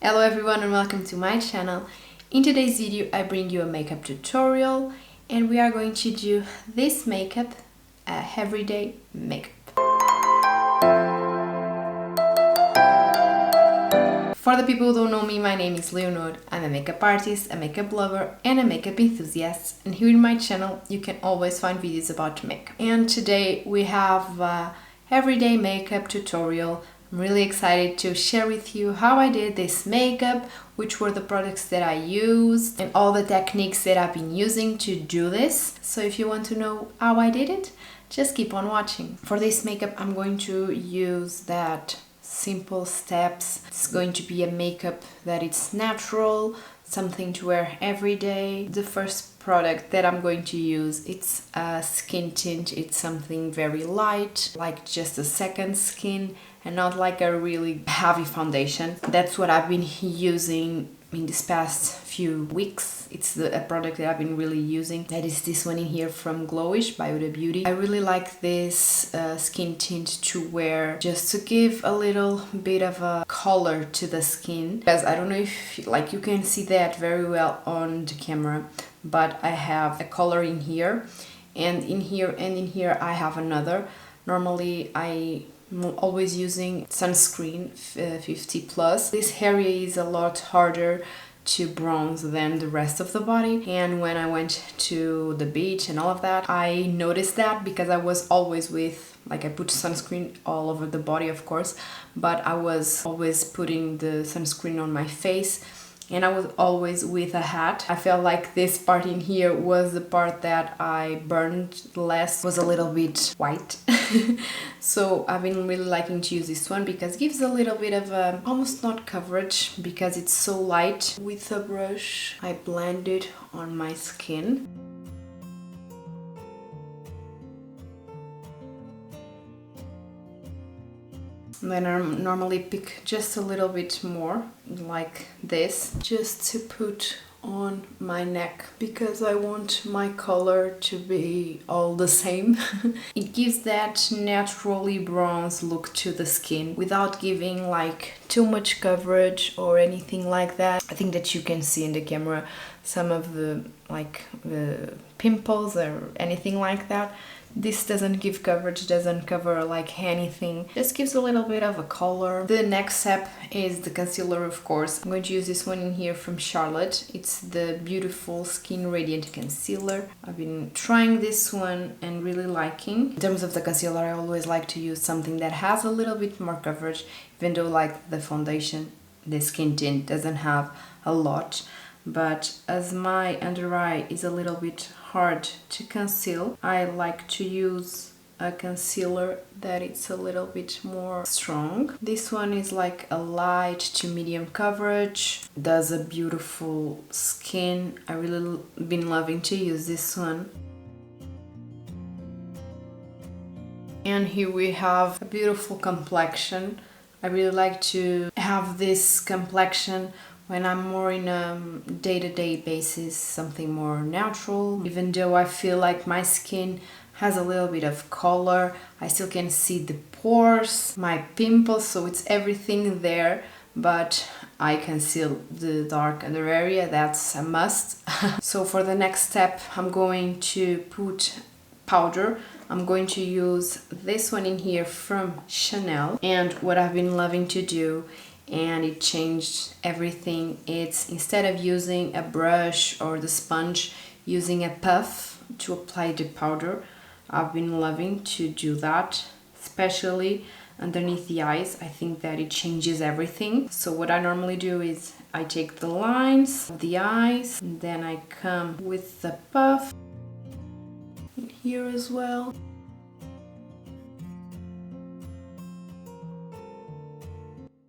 Hello everyone and welcome to my channel. In today's video I bring you a makeup tutorial and we are going to do this makeup, everyday makeup. For the people who don't know me, my name is Leonor. I'm a makeup artist, a makeup lover and a makeup enthusiast, and here in my channel you can always find videos about makeup. And today we have everyday makeup tutorial. I'm really excited to share with you how I did this makeup, which were the products that I used, and all the techniques that I've been using to do this. So if you want to know how I did it, just keep on watching. For this makeup, I'm going to use that simple steps. It's going to be a makeup that it's natural, something to wear every day. The first product that I'm going to use, it's a skin tint. It's something very light, like just a second skin, and not like a really heavy foundation. That's what I've been using in this past few weeks. It's a product that I've been really using. That is this one in here from Glowish by Huda Beauty. I really like this skin tint to wear just to give a little bit of a color to the skin, because I don't know if you can see that very well on the camera, but I have a color in here and in here and in here I have another. Normally I'm always using sunscreen 50 plus. This area is a lot harder to bronze than the rest of the body, and when I went to the beach and all of that, I noticed that because I was always with, I put sunscreen all over the body of course, but I was always putting the sunscreen on my face and I was always with a hat. I felt like this part in here was the part that I burned less, was a little bit white. So I've been really liking to use this one because it gives a little bit of a, almost not coverage because it's so light. With a brush I blend it on my skin. Then I normally pick just a little bit more, like this, just to put on my neck because I want my color to be all the same. It gives that naturally bronze look to the skin without giving too much coverage or anything like that. I think that you can see in the camera some of the the pimples or anything like that. This doesn't give coverage, doesn't cover anything, just gives a little bit of a color. The next step is the concealer, of course. I'm going to use this one in here from Charlotte. It's the Beautiful Skin Radiant Concealer. I've been trying this one and really liking. In terms of the concealer, I always like to use something that has a little bit more coverage, even though the foundation, the skin tint doesn't have a lot. But as my under eye is a little bit hard to conceal, I like to use a concealer that it's a little bit more strong. This one is a light to medium coverage, does a beautiful skin. I really been loving to use this one. And here we have a beautiful complexion. I really like to have this complexion when I'm more in a day-to-day basis, something more natural. Even though I feel like my skin has a little bit of color, I still can see the pores, my pimples, so it's everything there, but I conceal the dark under area, that's a must. So for the next step, I'm going to put powder. I'm going to use this one in here from Chanel, and what I've been loving to do, and it changed everything, it's instead of using a brush or the sponge, using a puff to apply the powder. I've been loving to do that, especially underneath the eyes. I think that it changes everything. So what I normally do is I take the lines of the eyes and then I come with the puff here as well.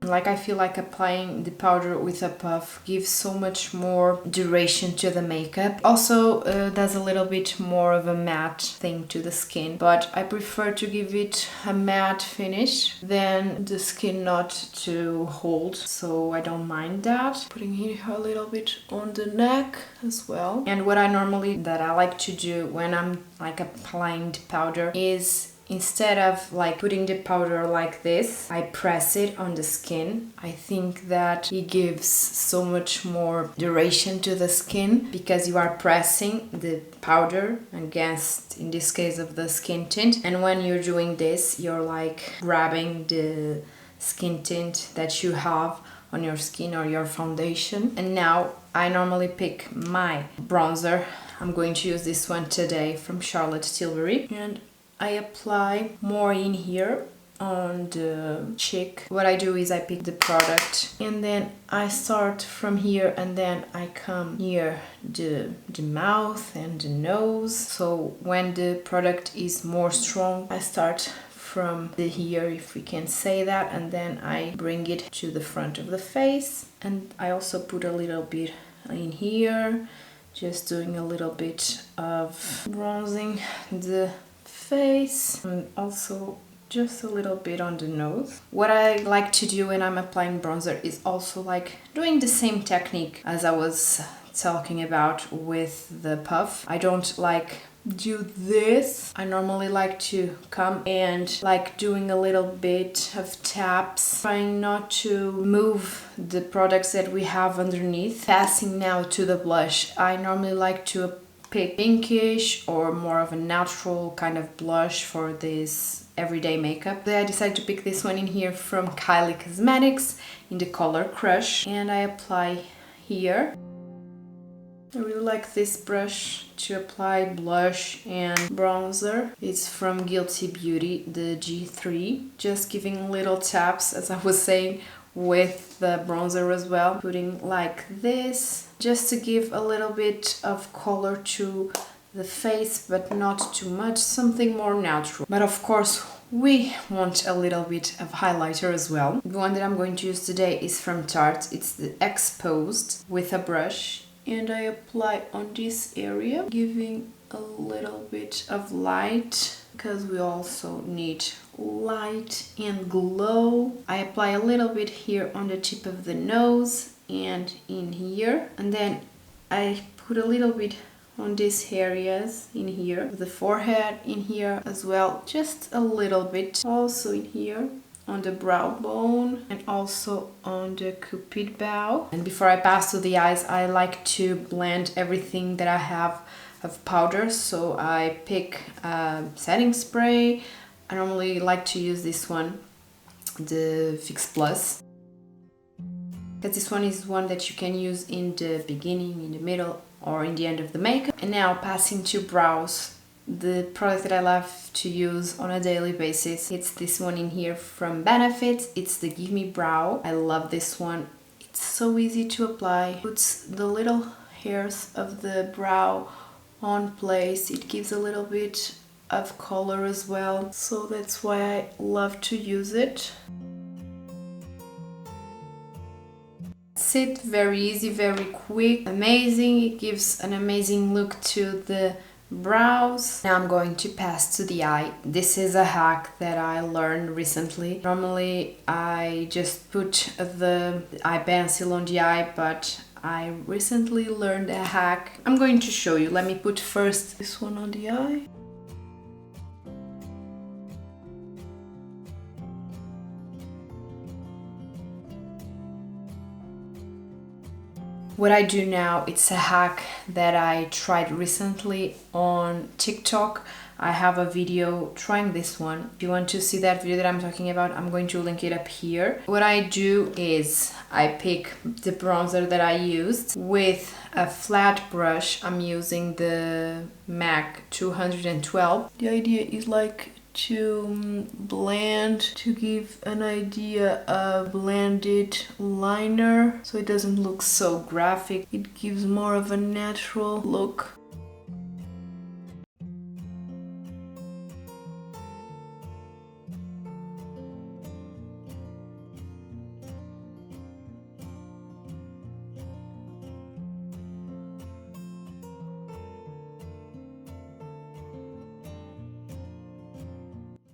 I feel like applying the powder with a puff gives so much more duration to the makeup. Also does a little bit more of a matte thing to the skin, but I prefer to give it a matte finish than the skin not to hold, so I don't mind that. Putting here a little bit on the neck as well. And what I like to do when I'm applying the powder is instead of like putting the powder like this, I press it on the skin. I think that it gives so much more duration to the skin because you are pressing the powder against, in this case, of the skin tint. And when you're doing this, you're like grabbing the skin tint that you have on your skin or your foundation. And now I normally pick my bronzer. I'm going to use this one today from Charlotte Tilbury, and I apply more in here on the cheek. What I do is I pick the product and then I start from here and then I come here the mouth and the nose. So when the product is more strong, I start from the here, if we can say that, and then I bring it to the front of the face. And I also put a little bit in here, just doing a little bit of bronzing the face, and also just a little bit on the nose. What I like to do when I'm applying bronzer is also like doing the same technique as I was talking about with the puff. I don't like do this. I normally like to come and like doing a little bit of taps, trying not to move the products that we have underneath. Passing now to the blush, I normally like to pick pinkish or more of a natural kind of blush for this everyday makeup. Then I decided to pick this one in here from Kylie Cosmetics in the color Crush, and I apply here. I really like this brush to apply blush and bronzer. It's from Guilty Beauty, the G3. Just giving little taps, as I was saying, with the bronzer as well. Putting like this, just to give a little bit of color to the face, but not too much, something more natural. But of course, we want a little bit of highlighter as well. The one that I'm going to use today is from Tarte. It's the Exposed with a brush. And I apply on this area, giving a little bit of light because we also need light and glow. I apply a little bit here on the tip of the nose and in here, and then I put a little bit on these areas in here, the forehead in here as well, just a little bit, also in here on the brow bone and also on the cupid bow. And before I pass to the eyes, I like to blend everything that I have of powders. So I pick setting spray. I normally like to use this one, the Fix Plus, because this one is one that you can use in the beginning, in the middle, or in the end of the makeup. And now passing to brows. The product that I love to use on a daily basis, it's this one in here from Benefit. It's the Give Me Brow. I love this one. It's so easy to apply. Puts the little hairs of the brow on place. It gives a little bit of color as well. So that's why I love to use it. That's it. Very easy, very quick, amazing. It gives an amazing look to the brows. Now I'm going to pass to the eye. This is a hack that I learned recently. Normally I just put the eye pencil on the eye, but I recently learned a hack. I'm going to show you. Let me put first this one on the eye. What I do now, it's a hack that I tried recently on TikTok. I have a video trying this one. If you want to see that video that I'm talking about, I'm going to link it up here. What I do is I pick the bronzer that I used with a flat brush. I'm using the MAC 212. The idea is like to blend, to give an idea of blended liner so it doesn't look so graphic. It gives more of a natural look.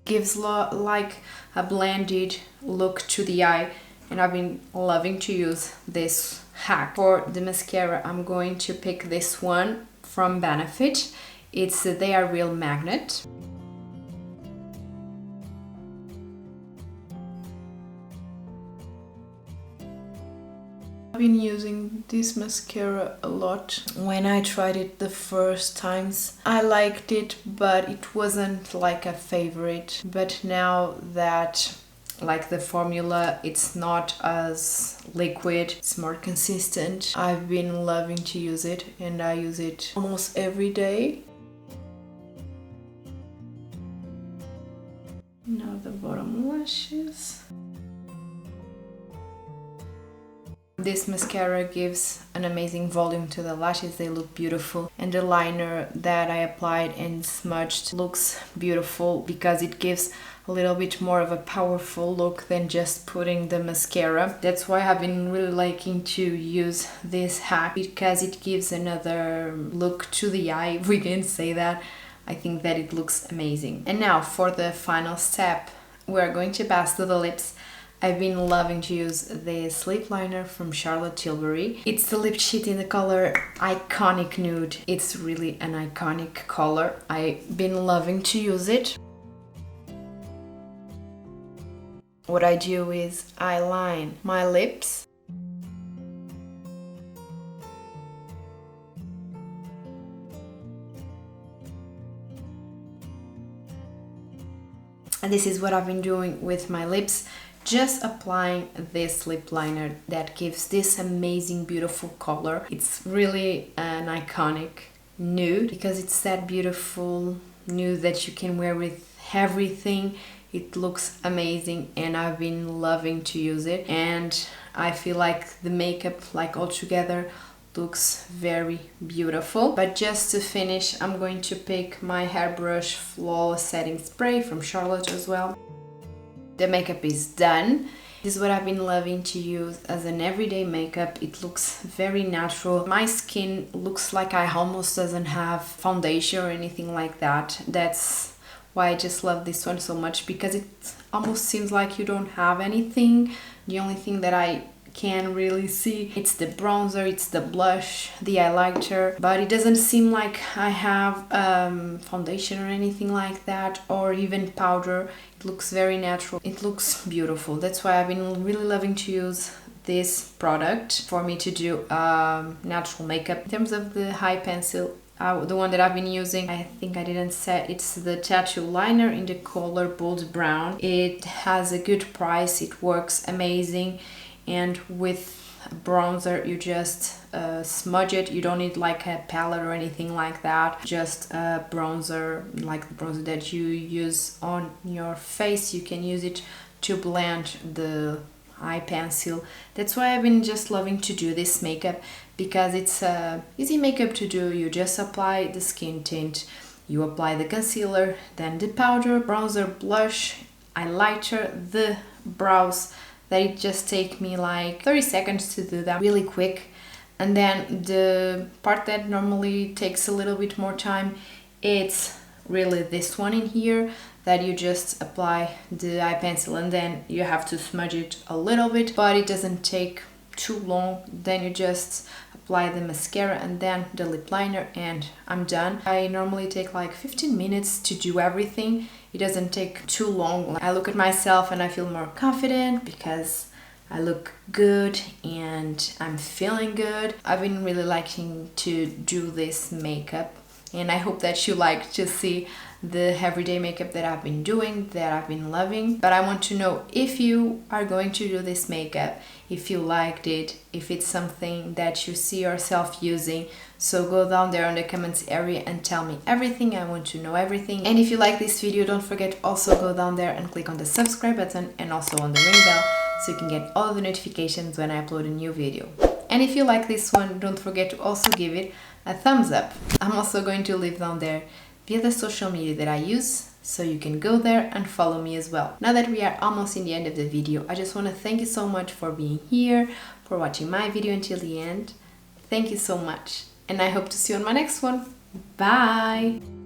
Gives like a blended look to the eye, and I've been loving to use this hack. For the mascara, I'm going to pick this one from Benefit. It's the They Are Real Magnet. I've been using this mascara a lot. When I tried it the first times, I liked it, but it wasn't like a favorite. But now that like the formula, it's not as liquid, it's more consistent, I've been loving to use it, and I use it almost every day. Now the bottom lashes. This mascara gives an amazing volume to the lashes, they look beautiful, and the liner that I applied and smudged looks beautiful because it gives a little bit more of a powerful look than just putting the mascara. That's why I've been really liking to use this hack, because it gives another look to the eye, if we can say that. I think that it looks amazing. And now for the final step, we're going to pass to the lips. I've been loving to use this lip liner from Charlotte Tilbury. It's the lip sheet in the color Iconic Nude. It's really an iconic color. I've been loving to use it. What I do is I line my lips. And this is what I've been doing with my lips. Just applying this lip liner that gives this amazing beautiful color. It's really an iconic nude because it's that beautiful nude that you can wear with everything. It looks amazing and I've been loving to use it, and I feel like the makeup, like all together, looks very beautiful. But just to finish, I'm going to pick my hairbrush Flawless Setting Spray from Charlotte as well. The makeup is done. This is what I've been loving to use as an everyday makeup. It looks very natural. My skin looks like I almost doesn't have foundation or anything like that. That's why I just love this one so much, because it almost seems like you don't have anything. The only thing that I can really see, it's the bronzer, it's the blush, the highlighter, but it doesn't seem like I have foundation or anything like that, or even powder. It looks very natural. It looks beautiful. That's why I've been really loving to use this product for me to do natural makeup. In terms of the high pencil, the one that I've been using, I think I didn't say, it's the tattoo liner in the color Bold Brown. It has a good price, it works amazing. And with bronzer, you just smudge it. You don't need like a palette or anything like that. Just a bronzer, like the bronzer that you use on your face. You can use it to blend the eye pencil. That's why I've been just loving to do this makeup, because it's easy makeup to do. You just apply the skin tint, you apply the concealer, then the powder, bronzer, blush, highlighter, the brows. That it just take me like 30 seconds to do that, really quick. And then the part that normally takes a little bit more time, it's really this one in here, that you just apply the eye pencil and then you have to smudge it a little bit, but it doesn't take too long. Then you just apply the mascara and then the lip liner, and I'm done. I normally take like 15 minutes to do everything. It doesn't take too long. I look at myself and I feel more confident because I look good and I'm feeling good. I've been really liking to do this makeup, and I hope that you like to see the everyday makeup that I've been doing, that I've been loving. But I want to know if you are going to do this makeup, if you liked it, if it's something that you see yourself using. So go down there in the comments area and tell me everything. I want to know everything. And if you like this video, don't forget also go down there and click on the subscribe button and also on the ring bell, so you can get all the notifications when I upload a new video. And if you like this one, don't forget to also give it a thumbs up. I'm also going to leave down there via the social media that I use, so you can go there and follow me as well. Now that we are almost in the end of the video, I just want to thank you so much for being here, for watching my video until the end. Thank you so much, and I hope to see you on my next one. Bye!